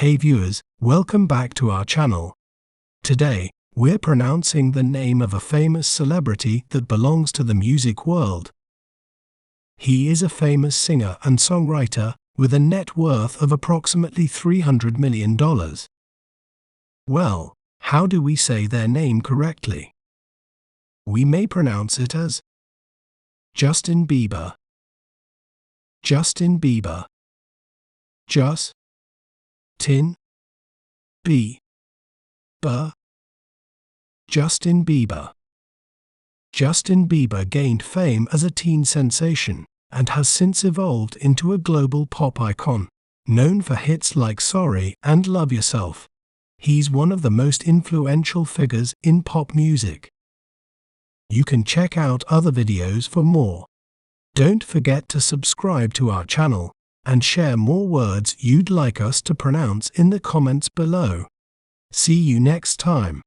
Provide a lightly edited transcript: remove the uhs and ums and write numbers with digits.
Hey viewers, welcome back to our channel. Today, we're pronouncing the name of a famous celebrity that belongs to the music world. He is a famous singer and songwriter with a net worth of approximately $300 million. Well, how do we say their name correctly? We may pronounce it as Justin Bieber. Justin Bieber. Justin Bieber. Justin Bieber. Justin Bieber gained fame as a teen sensation and has since evolved into a global pop icon, known for hits like Sorry and Love Yourself. He's one of the most influential figures in pop music. You can check out other videos for more. Don't forget to subscribe to our channel and share more words you'd like us to pronounce in the comments below. See you next time.